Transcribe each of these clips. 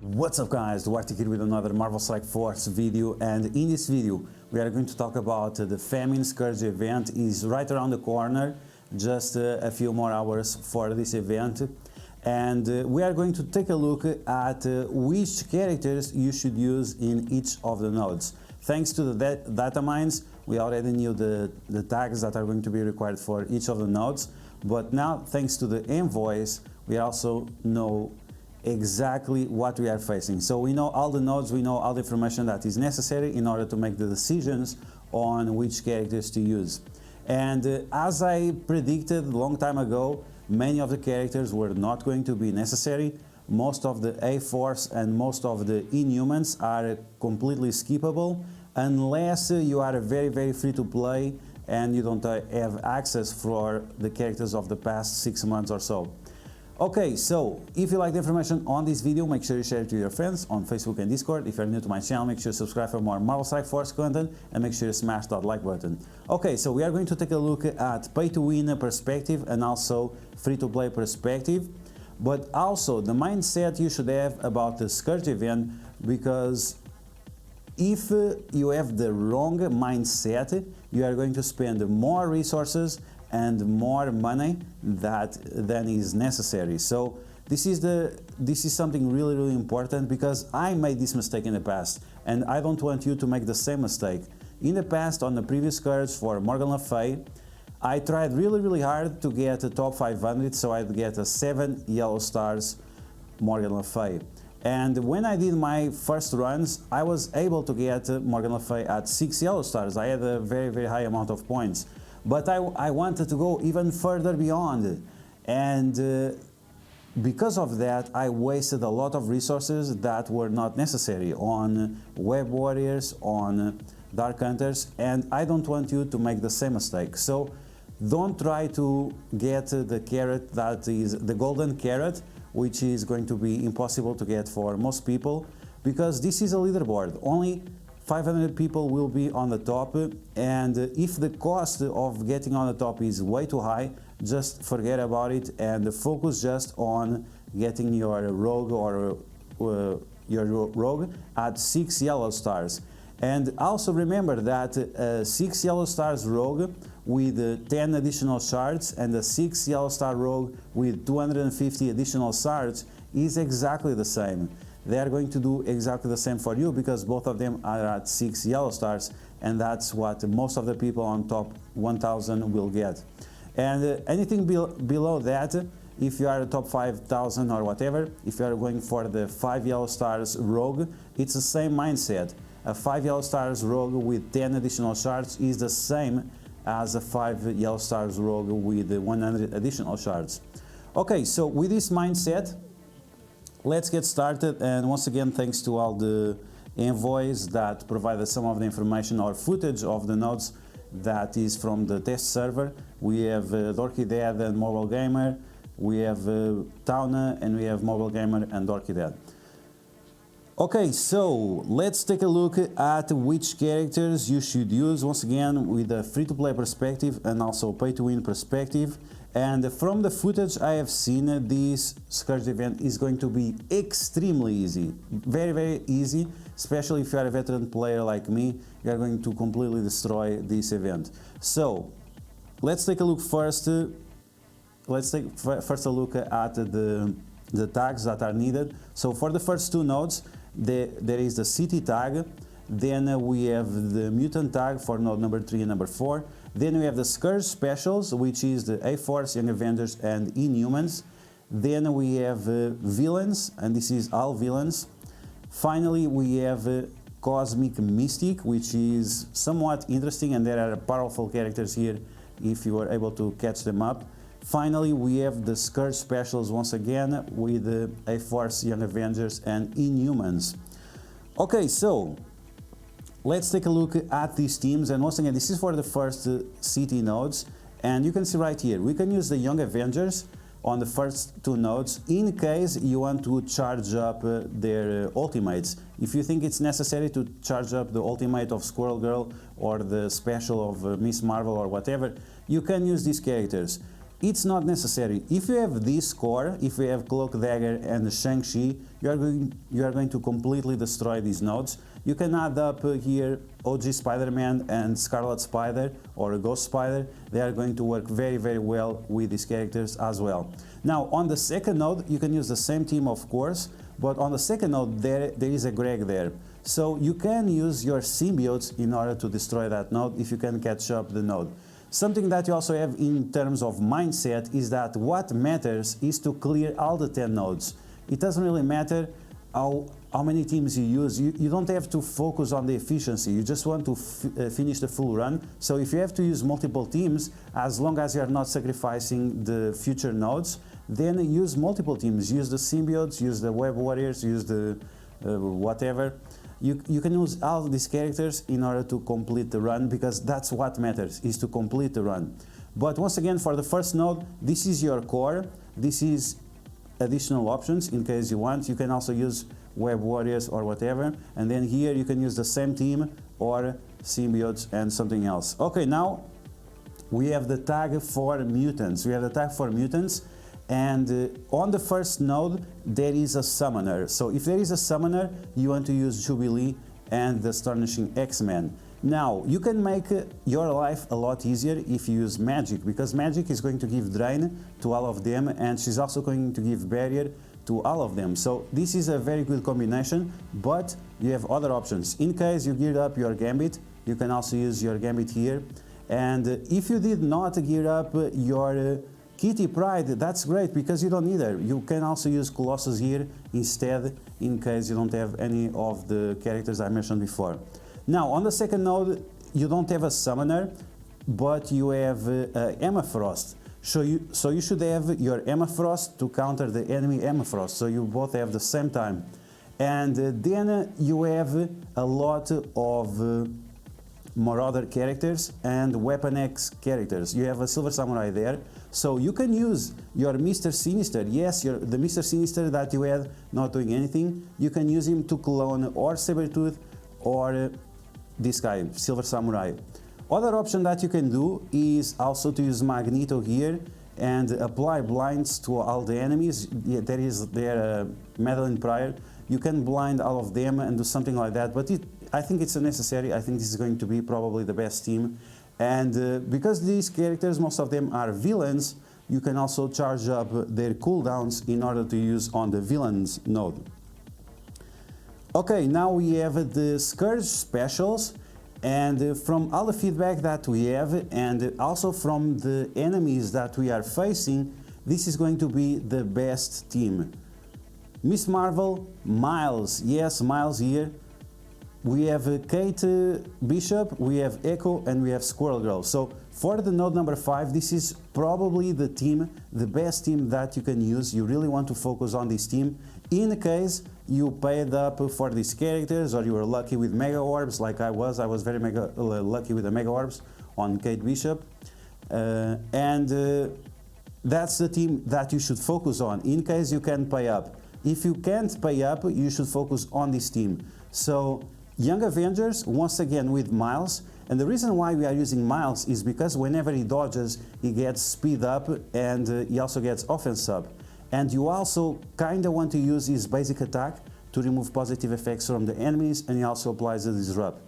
What's up guys, DuArktik here with another Marvel Strike Force video, and in this video we are going to talk about the Famine Scourge event. Is right around the corner, just a few more hours for this event, and we are going to take a look at which characters you should use in each of the nodes. Thanks to the data mines, we already knew the tags that are going to be required for each of the nodes, but now thanks to the envoys we also know exactly what we are facing. So we know all the nodes, we know all the information that is necessary in order to make the decisions on which characters to use. And as I predicted a long time ago, many of the characters were not going to be necessary. Most of the A-Force and most of the Inhumans are completely skippable unless you are very free to play and you don't have access for the characters of the past 6 months or so. Okay, so if you like the information on this video, make sure you share it to your friends on Facebook and Discord. If you're new to my channel, make sure you subscribe for more Marvel Strike Force content and make sure you smash that like button. Okay, so we are going to take a look at pay-to-win perspective and also free-to-play perspective, but also the mindset you should have about the Scourge event, because if you have the wrong mindset, you are going to spend more resources and more money than is necessary. So this is something really important, because I made this mistake in the past and I don't want you to make the same mistake. In the past, on the previous cards for Morgan Le Fay, I tried really hard to get a top 500, so I'd get a 7 yellow stars Morgan Le Fay. And when I did my first runs, I was able to get Morgan Le Fay at 6 yellow stars. I had a very high amount of points. But I wanted to go even further beyond, and because of that I wasted a lot of resources that were not necessary on web warriors, on dark hunters, and I don't want you to make the same mistake. So don't try to get the carrot that is the golden carrot, which is going to be impossible to get for most people, because this is a leaderboard. Only 500 people will be on the top, and if the cost of getting on the top is way too high, just forget about it and focus just on getting your rogue or your rogue at 6 yellow stars. And also remember that 6 yellow stars rogue with 10 additional shards and a 6 yellow star rogue with 250 additional shards is exactly the same. They are going to do exactly the same for you, because both of them are at 6 yellow stars, and that's what most of the people on top 1000 will get. And anything below that, if you are a top 5000 or whatever, if you are going for the 5 yellow stars rogue, it's the same mindset. A 5 yellow stars rogue with 10 additional shards is the same as a 5 yellow stars rogue with 100 additional shards. Okay, so with this mindset, let's get started. And once again, thanks to all the envoys that provided some of the information or footage of the nodes that is from the test server. We have Dorky Dad and Mobile Gamer, we have Tauna, and we have Mobile Gamer and Dorky Dad. Okay, so let's take a look at which characters you should use, once again with a free-to-play perspective and also pay-to-win perspective. And from the footage I have seen, this Scourge event is going to be extremely easy, very easy, especially if you are a veteran player like me. You are going to completely destroy this event. So let's take a look first. Let's take first a look at the tags that are needed. So for the first two nodes, there is the city tag. Then we have the mutant tag for node number 3 and number 4. Then we have the Scourge specials, which is the A-Force, Young Avengers and Inhumans. Then we have villains, and this is all villains. Finally, we have Cosmic Mystic, which is somewhat interesting, and there are powerful characters here if you are able to catch them up. Finally, we have the Scourge specials once again with the A-Force, Young Avengers and Inhumans. Okay, so let's take a look at these teams, and once again this is for the first city nodes, and you can see right here we can use the Young Avengers on the first two nodes in case you want to charge up their ultimates. If you think it's necessary to charge up the ultimate of Squirrel Girl or the special of Miss Marvel or whatever, you can use these characters. It's not necessary. If you have this core, if you have Cloak Dagger and Shang-Chi, you are going to completely destroy these nodes. You can add up here OG Spider-Man and Scarlet Spider or Ghost Spider. They are going to work very, very well with these characters as well. Now, on the second node, you can use the same team, of course, but on the second node, there is a Greg there. So you can use your symbiotes in order to destroy that node if you can catch up the node. Something that you also have in terms of mindset is that what matters is to clear all the 10 nodes. It doesn't really matter how many teams you use. You don't have to focus on the efficiency. You just want to finish the full run. So if you have to use multiple teams, as long as you are not sacrificing the future nodes, then use multiple teams. Use the symbiotes, use the web warriors, use the whatever. You can use all these characters in order to complete the run, because that's what matters, is to complete the run. But once again, for the first node, this is your core. This is additional options in case you want. You can also use web warriors or whatever. And then here you can use the same team or symbiotes and something else. Okay, now we have the tag for mutants. We have the tag for mutants. And on the first node, there is a summoner. So if there is a summoner, you want to use Jubilee and the Astonishing XMen. Now, you can make your life a lot easier if you use Magic, because Magic is going to give Drain to all of them, and she's also going to give Barrier to all of them. So this is a very good combination, but you have other options. In case you geared up your Gambit, you can also use your Gambit here. And if you did not gear up your Kitty Pryde, that's great, because you don't need her. You can also use Colossus here instead, in case you don't have any of the characters I mentioned before. Now, on the second node, you don't have a summoner, but you have Emma Frost. So you should have your Emma Frost to counter the enemy Emma Frost, so you both have the same time. And then you have a lot of Marauder characters and Weapon X characters. You have a Silver Samurai there, so you can use your Mr. Sinister. Yes, the Mr. Sinister that you had not doing anything, you can use him to clone or Sabretooth or this guy, Silver Samurai. Other option that you can do is also to use Magneto here and apply blinds to all the enemies. Yeah, there is Madeline Pryor. You can blind all of them and do something like that, but I think it's unnecessary. I think this is going to be probably the best team. And because these characters, most of them are villains, you can also charge up their cooldowns in order to use on the villains node. Okay, now we have the Scourge specials, and from all the feedback that we have, and also from the enemies that we are facing, this is going to be the best team. Miss Marvel, Miles, yes, Miles here. We have Kate Bishop, we have Echo, and we have Squirrel Girl. So for the node number 5, this is probably the team, the best team that you can use. You really want to focus on this team. In case you paid up for these characters, or you were lucky with Mega Orbs like I was very lucky with the Mega Orbs on Kate Bishop. That's the team that you should focus on, in case you can pay up. If you can't pay up, you should focus on this team. So Young Avengers, once again with Miles, and the reason why we are using Miles is because whenever he dodges, he gets speed up, and he also gets offense up. And you also kind of want to use his basic attack to remove positive effects from the enemies, and he also applies the Disrupt.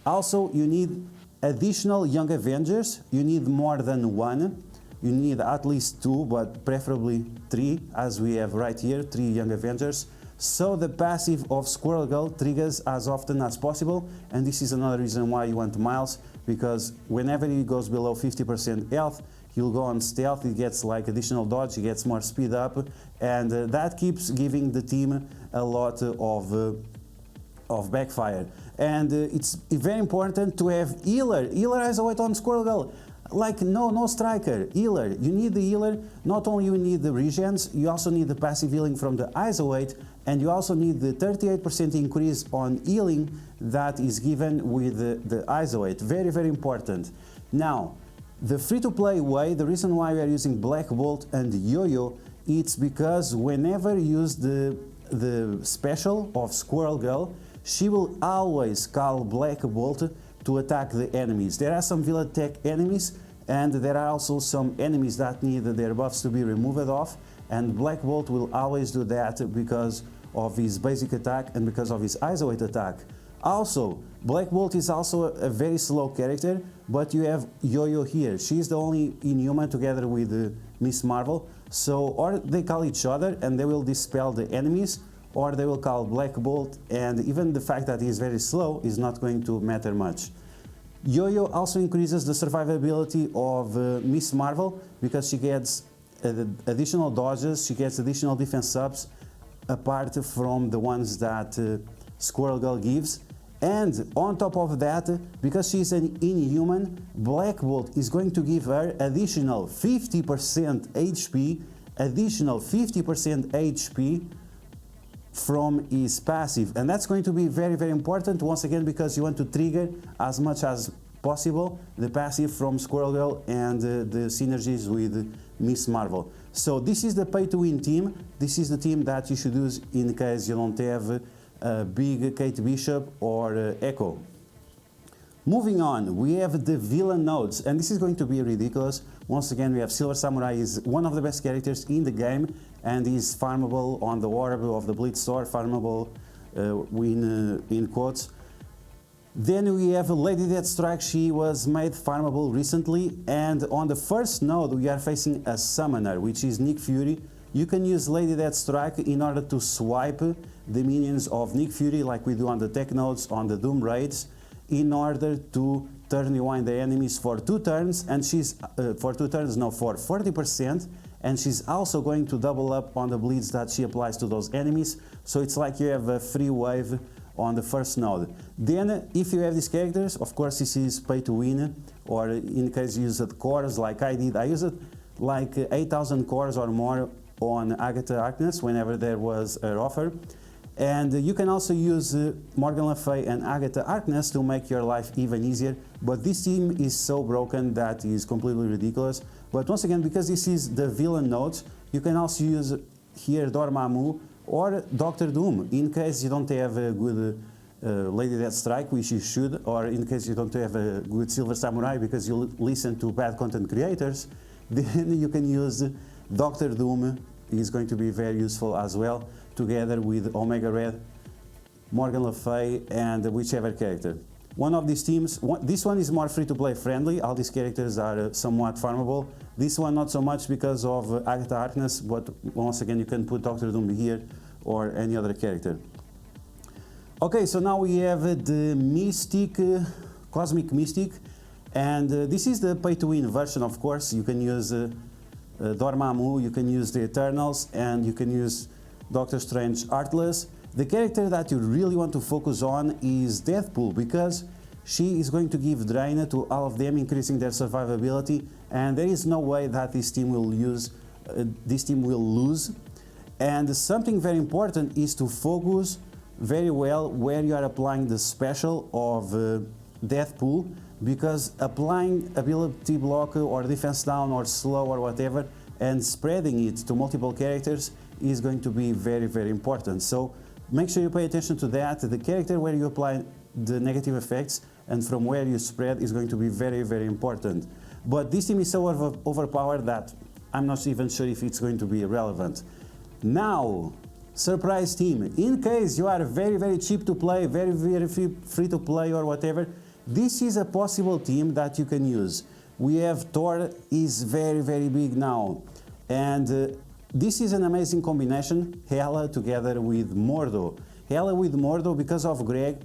Also, you need additional Young Avengers. You need more than one. You need at least 2, but preferably 3, as we have right here, 3 Young Avengers. So the passive of Squirrel Girl triggers as often as possible, and this is another reason why you want Miles, because whenever he goes below 50% health, he'll go on stealth, he gets like additional dodge, he gets more speed up, and that keeps giving the team a lot of backfire. And it's very important to have healer. Healer has a weight on Squirrel Girl. Like no striker, healer. You need the healer. Not only you need the regens, you also need the passive healing from the Isolate, and you also need the 38% increase on healing that is given with the Isolate. Very, very important. Now, the free-to-play way, the reason why we are using Black Bolt and Yo-Yo, it's because whenever you use the special of Squirrel Girl, she will always call Black Bolt to attack the enemies. There are some Villa Tech enemies and there are also some enemies that need their buffs to be removed off, and Black Bolt will always do that because of his basic attack and because of his isolate attack. Also, Black Bolt is also a very slow character, but you have Yo-Yo here. She's the only Inhuman together with Miss Marvel, so or they call each other and they will dispel the enemies, or they will call Black Bolt, and even the fact that he's very slow is not going to matter much. Yo-Yo also increases the survivability of Miss Marvel because she gets additional dodges, she gets additional defense ups apart from the ones that Squirrel Girl gives. And on top of that, because she's an Inhuman, Black Bolt is going to give her additional 50% HP, from his passive, and that's going to be very, very important once again because you want to trigger as much as possible the passive from Squirrel Girl and the synergies with Miss Marvel. So this is the pay-to-win team. This is the team that you should use in case you don't have big Kate Bishop or Echo. Moving on, we have the villain nodes, and this is going to be ridiculous. Once again, we have Silver Samurai is one of the best characters in the game, and is farmable on the Orb of the Blitz Store, farmable in quotes. Then we have Lady Deathstrike. She was made farmable recently, and on the first node we are facing a summoner, which is Nick Fury. You can use Lady Deathstrike in order to swipe the minions of Nick Fury like we do on the tech nodes, on the Doom raids, in order to turn rewind the enemies for 2 turns, and she's for 40%, and she's also going to double up on the bleeds that she applies to those enemies, so it's like you have a free wave on the first node. Then if you have these characters, of course this is pay to win, or in case you use it cores like I did. I used it like 8,000 cores or more on Agatha Harkness whenever there was an offer. And you can also use Morgan Le Fay and Agatha Harkness to make your life even easier, but this team is so broken that is completely ridiculous. But once again, because this is the villain nodes, you can also use here Dormammu or Doctor Doom in case you don't have a good Lady Deathstrike, which you should, or in case you don't have a good Silver Samurai because you listen to bad content creators, then you can use Doctor Doom. Is going to be very useful as well, together with Omega Red, Morgan Le Fay, and whichever character. One of these teams, this one is more free-to-play friendly. All these characters are somewhat farmable. This one not so much because of Agatha Harkness, but once again you can put Doctor Doom here or any other character. Okay, so now we have the Mystic, Cosmic Mystic, and this is the pay-to-win version, of course. You can use Dormammu, you can use the Eternals, and you can use Doctor Strange Heartless. The character that you really want to focus on is Deadpool, because she is going to give drain to all of them, increasing their survivability, and there is no way that this team will lose. And something very important is to focus very well where you are applying the special of Deadpool, because applying ability block or defense down or slow or whatever and spreading it to multiple characters is going to be very, very important. So make sure you pay attention to that. The character where you apply the negative effects and from where you spread is going to be very, very important. But this team is so overpowered that I'm not even sure if it's going to be relevant. Now, surprise team. In case you are very, very cheap to play, very, very free to play or whatever, this is a possible team that you can use. We have Thor is very, very big now. And this is an amazing combination, Hela together with Mordo. Hela with Mordo, because of Greg,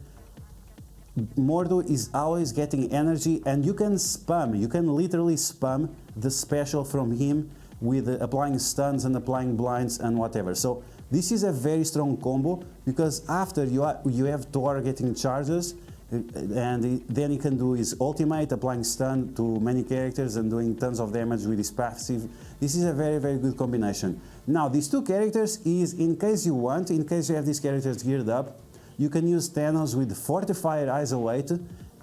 Mordo is always getting energy, and you can spam, you can literally spam the special from him with applying stuns and applying blinds and whatever. So this is a very strong combo, because after you have Thor getting charges, and then he can do his ultimate, applying stun to many characters and doing tons of damage with his passive. This is a very, very good combination. Now, these two characters is, in case you want, in case you have these characters geared up, you can use Thanos with Fortifier Isolate,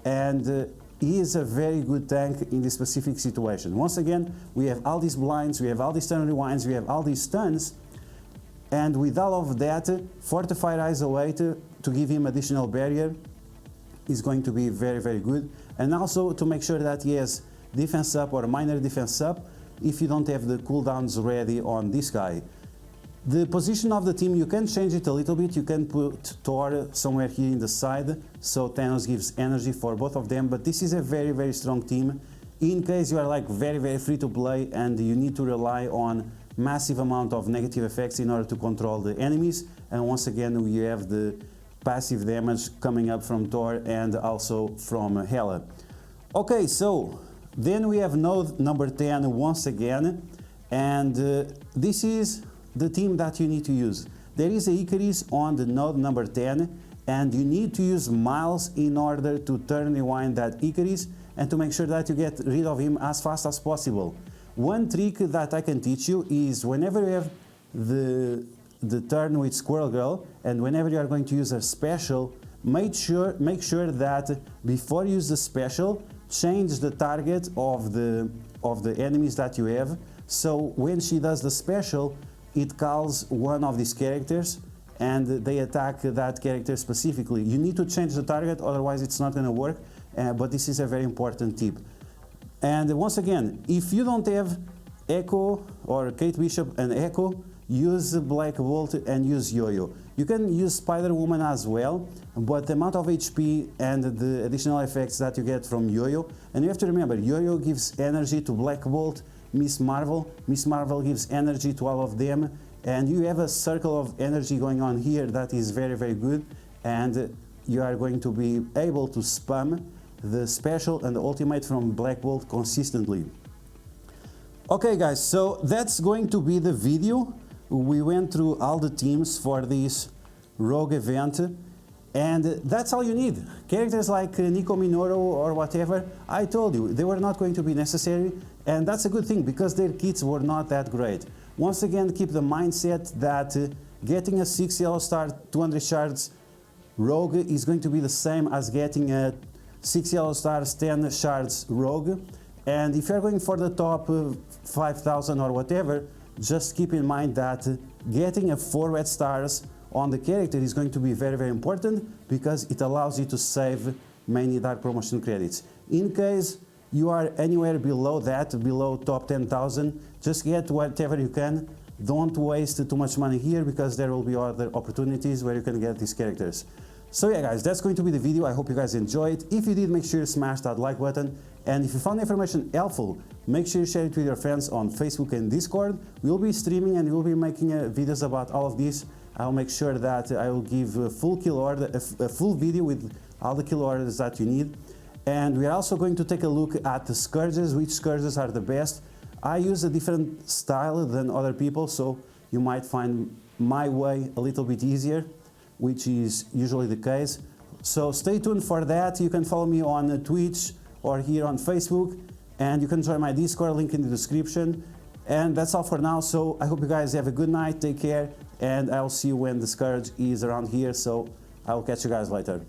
and he is a very good tank in this specific situation. Once again, we have all these blinds, we have all these stun rewinds, we have all these stuns, and with all of that, Fortifier Isolate to give him additional barrier is going to be very, very good. And also to make sure that he has defense up or minor defense up if you don't have the cooldowns ready on this guy. The position of the team, you can change it a little bit. You can put Thor somewhere here in the side, so Thanos gives energy for both of them, but this is a very strong team. In case you are like very free to play and you need to rely on massive amount of negative effects in order to control the enemies, and once again we have the passive damage coming up from Thor and also from Hela. Okay, so then we have node number 10 once again, and this is the team that you need to use. There is a Icarus on the node number 10, and you need to use Miles in order to turn rewind that Icarus and to make sure that you get rid of him as fast as possible. One trick that I can teach you is whenever you have the turn with Squirrel Girl and whenever you are going to use a special, make sure that before you use the special, change the target of the enemies that you have, so when she does the special, it calls one of these characters and they attack that character specifically. You need to change the target, otherwise it's not going to work, but this is a very important tip. And once again, if you don't have Echo or Kate Bishop and Echo, use Black Bolt and use Yo-Yo. You can use Spider-Woman as well, but the amount of HP and the additional effects that you get from Yo-Yo, and you have to remember, Yo-Yo gives energy to Black Bolt, Miss Marvel gives energy to all of them, and you have a circle of energy going on here that is very good, and you are going to be able to spam the special and the ultimate from Black Bolt consistently. Okay guys, so that's going to be the video. We went through all the teams for this Rogue event, and that's all you need. Characters like Nico Minoru or whatever, I told you, they were not going to be necessary, and that's a good thing because their kits were not that great. Once again, keep the mindset that getting a 6 yellow star 200 shards Rogue is going to be the same as getting a 6 yellow stars 10 shards Rogue, and if you're going for the top 5,000 or whatever, just keep in mind that getting a 4 red stars on the character is going to be very important because it allows you to save many dark promotion credits. In case you are anywhere below that, below top 10,000, just get whatever you can. Don't waste too much money here because there will be other opportunities where you can get these characters. So yeah guys, that's going to be the video. I hope you guys enjoyed. If you did, make sure you smash that like button, and if you found the information helpful, make sure you share it with your friends on Facebook and Discord. We'll be streaming and we'll be making videos about all of this. I'll make sure that I will give a full kill order, a full video with all the kill orders that you need. And we are also going to take a look at the Scourges, which Scourges are the best. I use a different style than other people, so you might find my way a little bit easier, which is usually the case. So stay tuned for that. You can follow me on Twitch or here on Facebook, and you can join my Discord, link in the description. And that's all for now, so I hope you guys have a good night, take care, and I'll see you when the Scourge is around here, so I'll catch you guys later.